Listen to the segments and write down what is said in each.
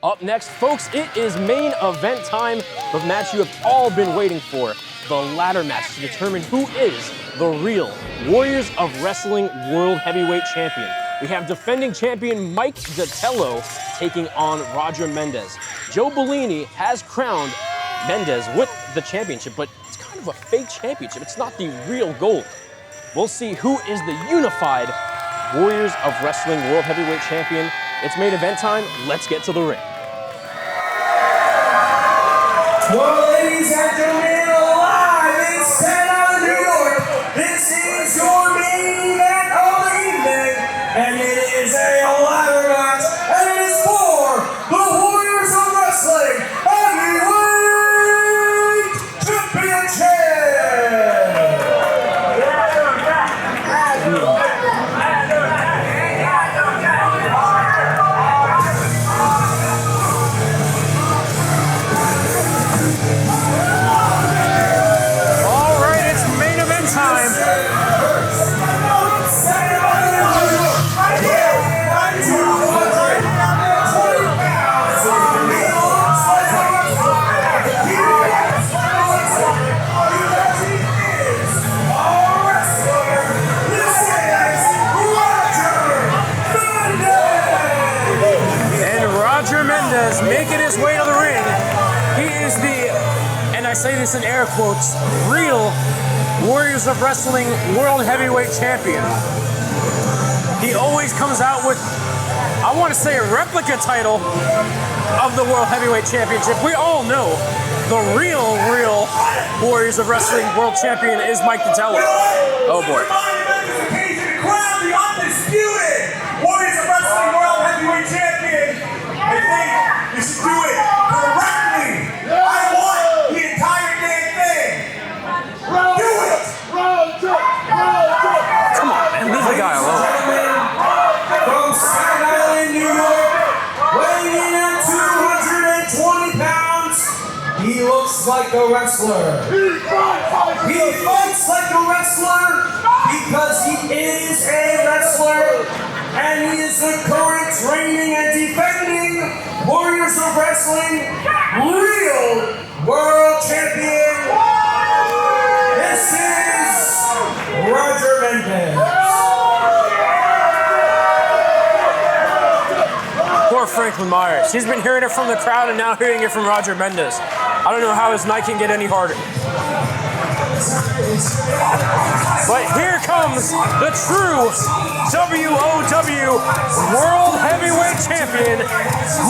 Up next, folks, it is main event time, the match you have all been waiting for, the ladder match to determine who is the real Warriors of Wrestling World Heavyweight Champion. We have defending champion Mike Datello taking on Roger Mendez. Joe Bellini has crowned Mendez with the championship, but it's kind of a fake championship. It's not the real gold. We'll see who is the unified Warriors of Wrestling World Heavyweight Champion. It's main event time. Let's get to the ring. Well, ladies and gentlemen, live in Staten Island, New York, this is your main event of the evening, and it is a ladder match, and it is for the Warriors of Wrestling Heavyweight Championship! Making his way to the ring, he is the, and I say this in air quotes, real Warriors of Wrestling World Heavyweight Champion. He always comes out with, I want to say, a replica title of the World Heavyweight Championship. We all know the real Warriors of Wrestling World Champion is Mike Datello. Oh boy. The undisputed Warriors of Wrestling World Heavyweight Champion. I think you should do it correctly. I want the entire damn thing. Do it! Come on, man, leave the guy alone. From Staten Island, New York, weighing in at 220 pounds, he looks like a wrestler. He fights like a wrestler because he is a wrestler, and he is the current reigning and defending Warriors of Wrestling real world champion. This is Roger Mendez. Poor Franklin Myers. He's been hearing it from the crowd and now hearing it from Roger Mendez. I don't know how his night can get any harder. But here comes the true W.O.W World Heavyweight Champion,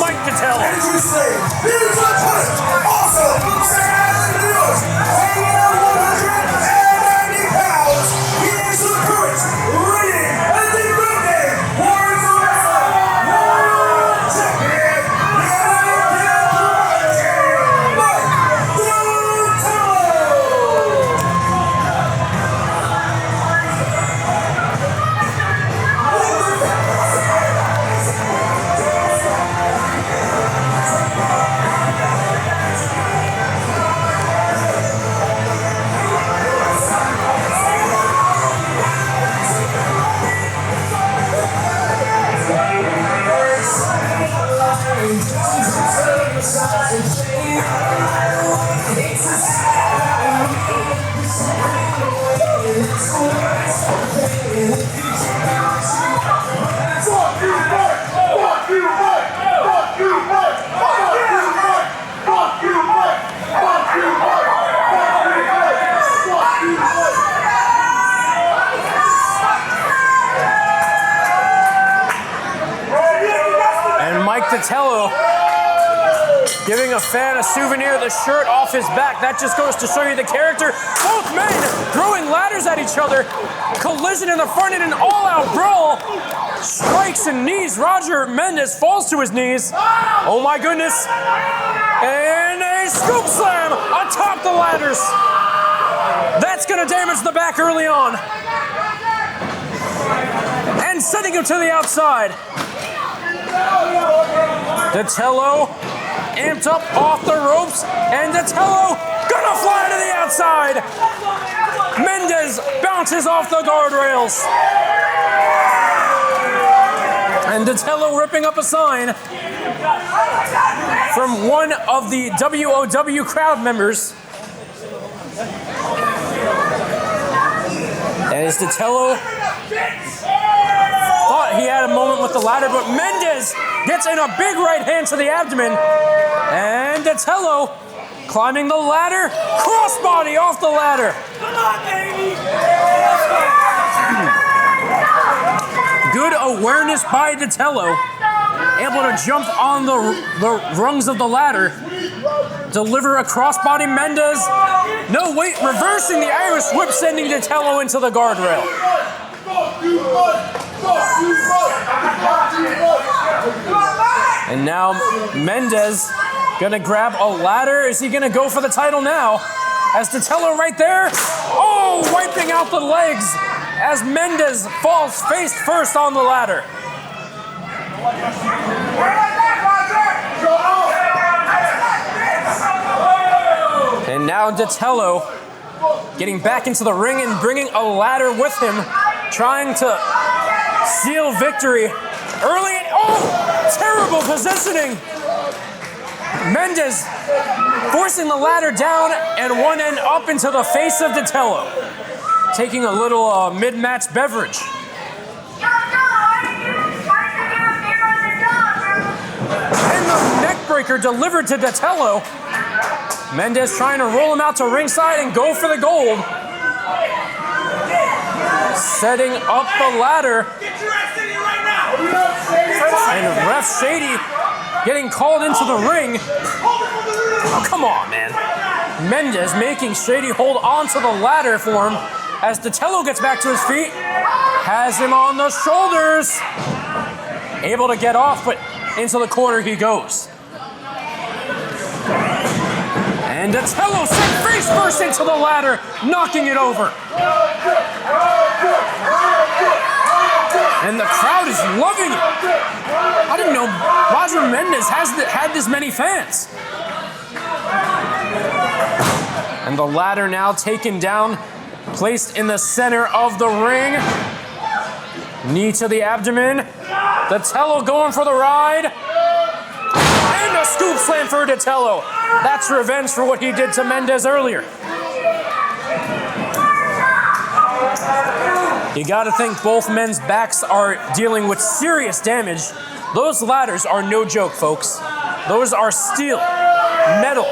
Mike Datello. And you say, here's the first, also from Staten Island, New York, weighing in at 190 pounds, he is the current reigning and defending Warriors of Wrestling World Champion, the American Prodigy, Mike Datello. And Mike Datello giving a fan a souvenir, the shirt off his back. That just goes to show you the character. Both men throwing ladders at each other. Collision in the front in an all-out brawl. Strikes and knees. Roger Mendez falls to his knees. Oh my goodness. And a scoop slam atop the ladders. That's going to damage the back early on. And sending him to the outside. Datello amped up off the ropes, and Datello gonna fly to the outside. Mendez bounces off the guardrails. And Datello ripping up a sign. from one of the W.O.W crowd members. And as Datello thought he had a moment with the ladder, but Mendez gets in a big right hand to the abdomen. And Datello climbing the ladder, crossbody off the ladder. Come on, baby! Good awareness by Datello, able to jump on the rungs of the ladder, deliver a crossbody. Mendez, no wait, reversing the Irish whip, sending Datello into the guardrail. And now Mendez gonna grab a ladder. Is he gonna go for the title now? As Datello right there, oh, wiping out the legs as Mendez falls face first on the ladder. And now Datello getting back into the ring and bringing a ladder with him, trying to seal victory early. Oh, terrible positioning. Mendez forcing the ladder down and one end up into the face of Datello, taking a little mid-match beverage. And the neckbreaker delivered to Datello. Mendez trying to roll him out to ringside and go for the gold. Setting up the ladder. And Ref Shady getting called into the ring. Oh, come on, man. Mendez making Shady hold on to the ladder for him as Datello gets back to his feet. Has him on the shoulders. Able to get off, but into the corner he goes. And Datello sent face first into the ladder, knocking it over. And the crowd is loving it. I didn't know Roger Mendez had this many fans. And the ladder now taken down, placed in the center of the ring. Knee to the abdomen. Datello going for the ride. And a scoop slam for Datello. That's revenge for what he did to Mendez earlier. You gotta think both men's backs are dealing with serious damage. Those ladders are no joke, folks. Those are steel, metal.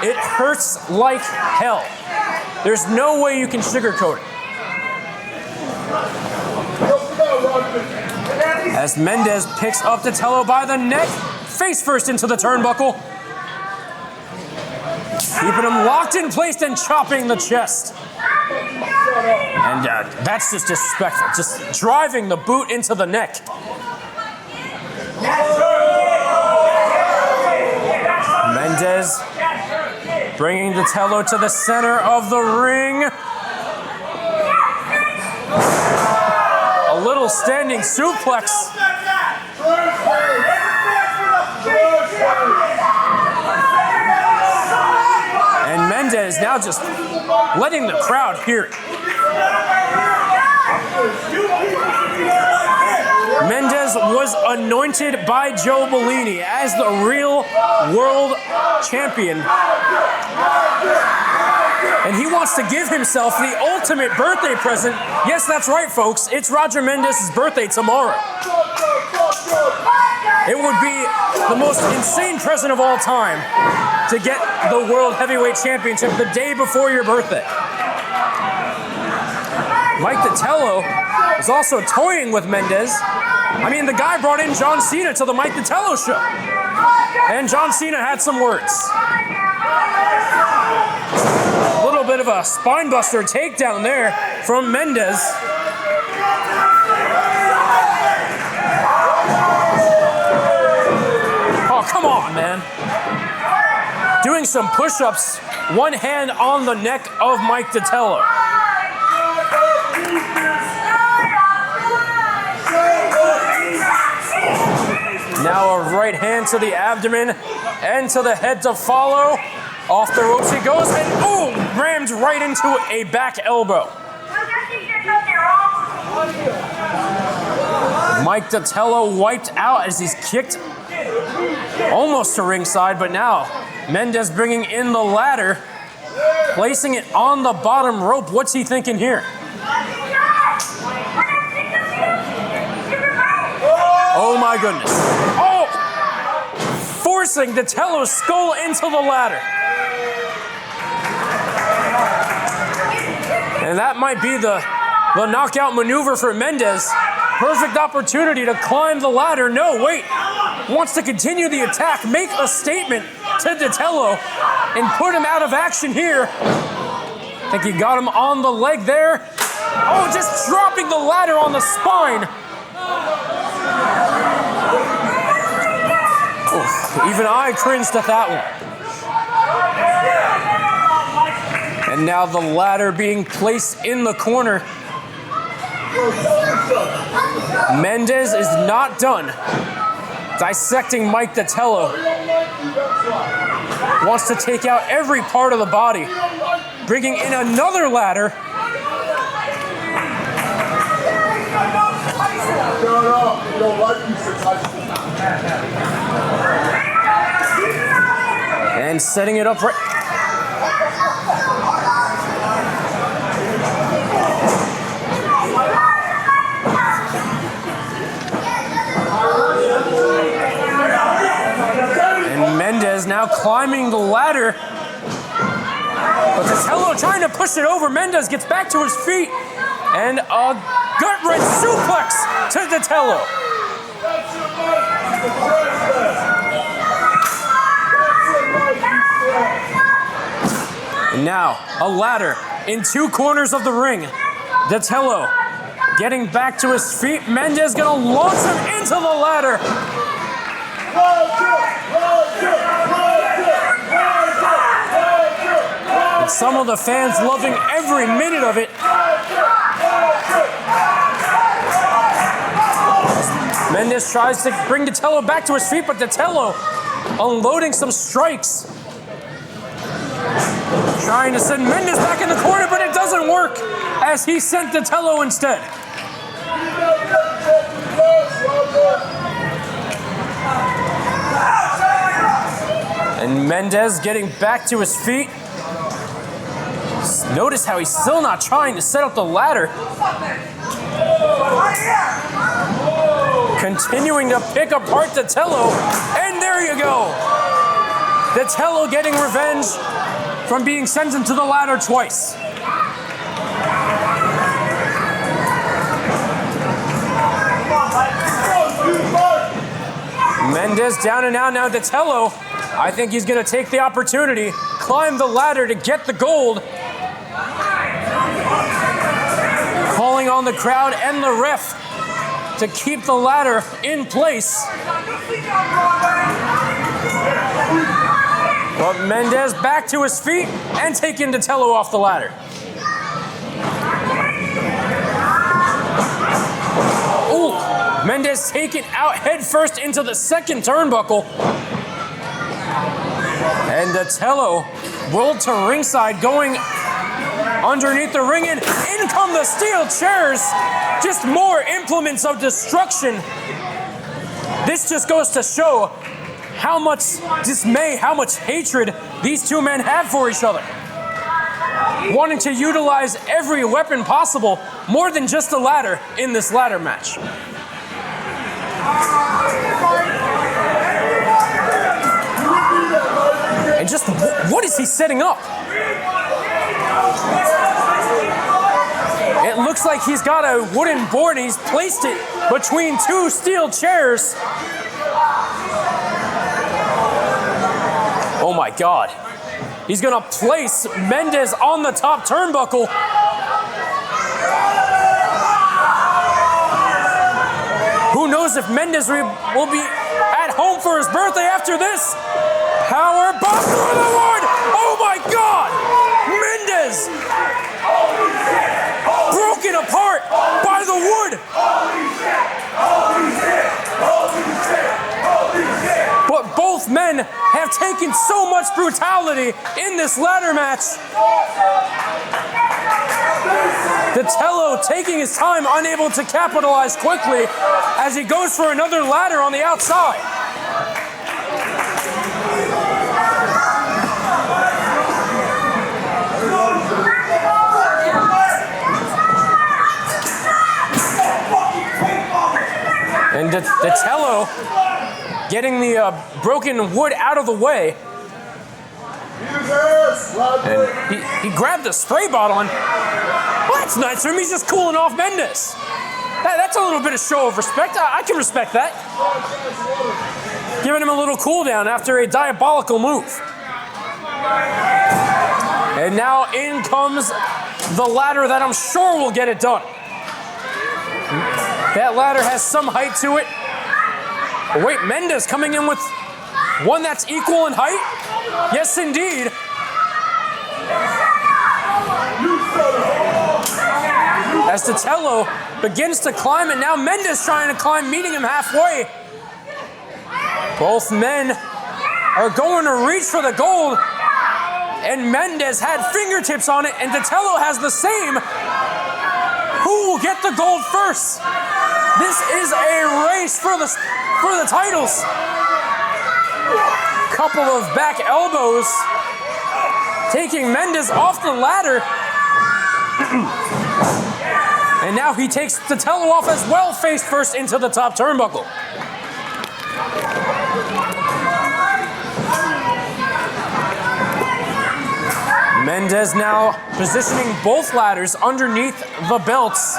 It hurts like hell. There's no way you can sugarcoat it. As Mendez picks up Datello by the neck, face first into the turnbuckle. Keeping him locked in place and chopping the chest. And that's just disrespectful. Just driving the boot into the neck. Mendez bringing Datello to the center of the ring. A little standing suplex. And Mendez now just letting the crowd hear it. Mendez was anointed by Joe Bellini as the real world champion. And he wants to give himself the ultimate birthday present. Yes, that's right, folks. It's Roger Mendez's birthday tomorrow. It would be the most insane present of all time to get the World Heavyweight Championship the day before your birthday. Mike Datello is also toying with Mendez. I mean, the guy brought in John Cena to the Mike Datello show. And John Cena had some words. A little bit of a spinebuster takedown there from Mendez. Oh, come on, man. Doing some push-ups, one hand on the neck of Mike Datello. Now a right hand to the abdomen and to the head to follow. Off the ropes he goes and boom! Rammed right into a back elbow. Mike Datello wiped out as he's kicked almost to ringside, but now Mendez bringing in the ladder, placing it on the bottom rope. What's he thinking here? Oh my goodness. Oh! Forcing Datello's skull into the ladder. And that might be the knockout maneuver for Mendez. Perfect opportunity to climb the ladder. No, wait. Wants to continue the attack, make a statement to Datello, and put him out of action here. I think he got him on the leg there. Oh, just dropping the ladder on the spine. Oh, even I cringed at that one. And now the ladder being placed in the corner. Mendez is not done dissecting Mike Datello. Wants to take out every part of the body. Bringing in another ladder. And setting it up right. And Mendez now climbing the ladder. But Datello trying to push it over. Mendez gets back to his feet. And a gut-wrench suplex to Datello. And now, a ladder in two corners of the ring. Datello getting back to his feet. Mendez gonna launch him into the ladder. And some of the fans loving every minute of it. Mendez tries to bring Datello back to his feet, but Datello unloading some strikes. Trying to send Mendez back in the corner, but it doesn't work as he sent Datello instead. And Mendez getting back to his feet. Notice how he's still not trying to set up the ladder. Continuing to pick apart Datello. And there you go. Datello getting revenge from being sent into the ladder twice. Mendez down and out now. Datello, I think he's going to take the opportunity, climb the ladder to get the gold. Calling on the crowd and the ref to keep the ladder in place. But Mendez back to his feet and taking Datello off the ladder. Ooh, Mendez taken out head first into the second turnbuckle. And Datello rolled to ringside, going underneath the ring, and in come the steel chairs. Just more implements of destruction. This just goes to show how much dismay, how much hatred these two men have for each other. Wanting to utilize every weapon possible, more than just a ladder in this ladder match. And just what is he setting up? It looks like he's got a wooden board and he's placed it between two steel chairs. Oh my God. He's gonna place Mendez on the top turnbuckle. Who knows if Mendez will be at home for his birthday after this? Power bomb through the wood! Oh my God! Mendez! Broken apart by the wood! But both men have taken so much brutality in this ladder match. Datello taking his time, unable to capitalize quickly as he goes for another ladder on the outside. Datello getting the broken wood out of the way. And he grabbed a spray bottle and, well, that's nice of him. He's just cooling off Mendez. That's a little bit of show of respect. I can respect that. Giving him a little cool down after a diabolical move. And now in comes the ladder that I'm sure will get it done. That ladder has some height to it. But wait, Mendez coming in with one that's equal in height? Yes, indeed. As Datello begins to climb, and now Mendez trying to climb, meeting him halfway. Both men are going to reach for the gold, and Mendez had fingertips on it, and Datello has the same. Who will get the gold first? This is a race for the titles. Couple of back elbows, taking Mendez off the ladder. And now he takes Datello off as well, face first into the top turnbuckle. Mendez now positioning both ladders underneath the belts.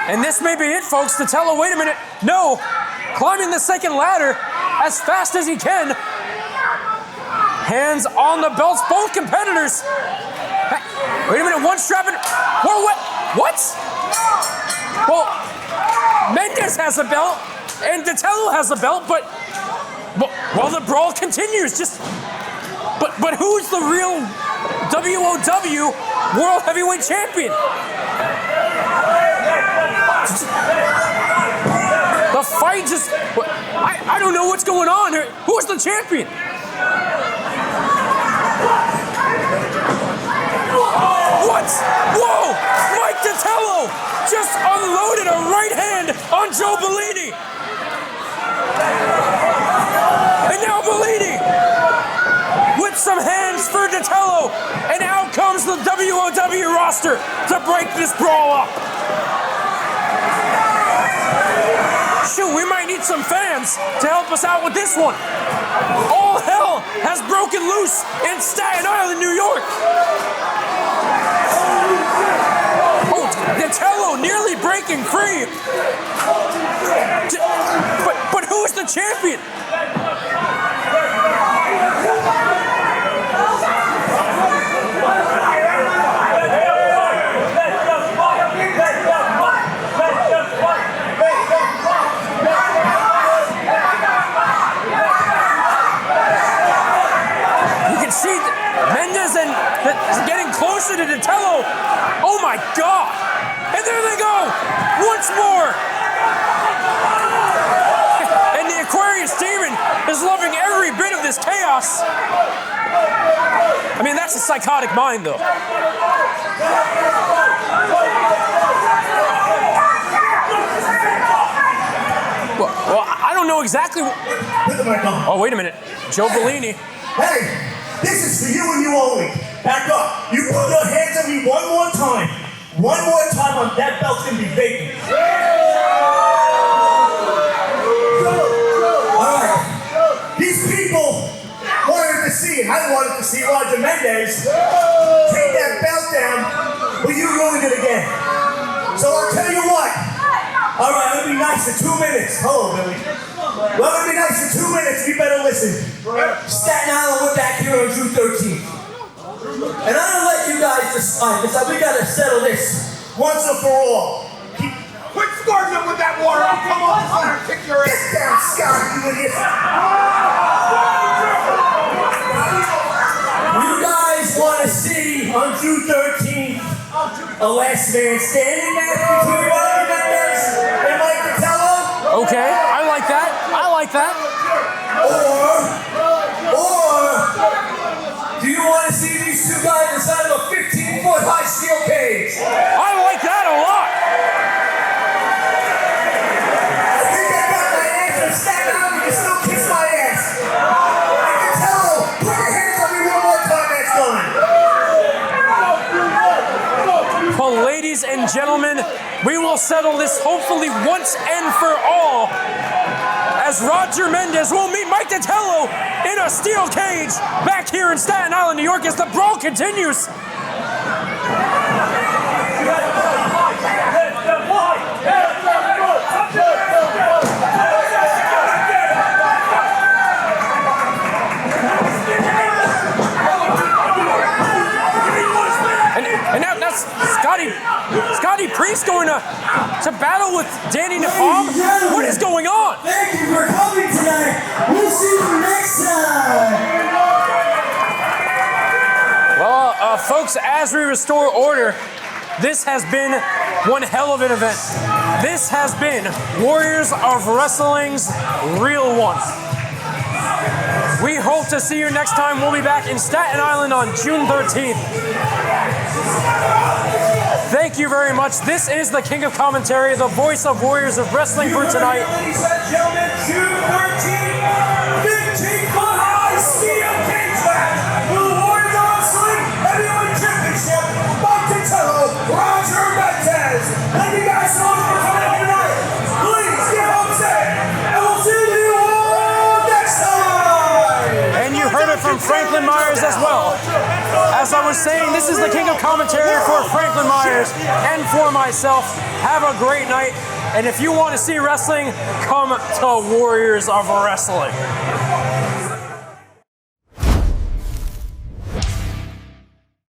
And this may be it, folks. Datello, wait a minute. No, climbing the second ladder as fast as he can. Hands on the belts, both competitors. Hey, wait a minute, one strapping. Whoa, what? Well, Mendez has a belt and Datello has a belt, but well, the brawl continues. But who's the real W.O.W World Heavyweight Champion? The fight just, I don't know what's going on here. Who's the champion? What? Whoa! Mike Datello just unloaded a right hand on Joe Bellini. And now Bellini with some hands for Datello. And out comes the W.O.W roster to break this brawl up. Shoot, we might need some fans to help us out with this one. All hell has broken loose in Staten Island, New York. Oh, Datello nearly breaking free. But who's the champion? See, Mendez and getting closer to Datello. Oh my God! And there they go! Once more! And the Aquarius Demon is loving every bit of this chaos. I mean, that's a psychotic mind, though. Well, I don't know exactly. Oh, wait a minute. Joe Bellini. Hey! This is for you and you only. Back up. You put your hands on me one more time. One more time on that belt's gonna be vacant. Alright. These people wanted to see it. I wanted to see Roger Mendez take that belt down, but you ruined it again. So I'll tell you what. Alright, it'll be nice for 2 minutes. Hello, Billy. Well, it'll be nice for 2 minutes. You better listen. Staten Island, we're back here on June 13th. And I'm gonna let you guys decide, because we gotta settle this once and for all. Quit starting up with that water. I'll come on and kick your ass. Get down, Scott, you idiot. You guys wanna see on June 13th a last man standing match between Roger Mendez and Mike Datello? Okay, I like that. I like that. Or do you want to see these two guys inside of a 15-foot high steel cage? I like that a lot. I think I got my answer. Staten Island, you can still kiss my ass. I can tell. Put your hands on me one more time, that's done. Well, ladies and gentlemen, we will settle this hopefully once and for all, as Roger Mendez will meet Mike Datello in a steel cage back here in Staten Island, New York, as the brawl continues. And now that's Scotty Priest going to battle with Danny Napalm. What is going on? Thank you for coming tonight. We'll see you next time. Well, folks, as we restore order, this has been one hell of an event. This has been Warriors of Wrestling's Real One. We hope to see you next time. We'll be back in Staten Island on June 13th. Thank you very much. This is the King of Commentary, the voice of Warriors of Wrestling for tonight. Ladies and gentlemen, June 13th, 15-foot high steel cage match for the Warriors of Wrestling Heavyweight Championship. Mike Datello, Roger Mendez. Thank you guys so much for coming out tonight. Please get home safe, and we'll see you all next time. And you heard it from Franklin Myers as well. As I was saying, this is the King of Commentary for Franklin Myers and for myself. Have a great night. And if you want to see wrestling, come to Warriors of Wrestling.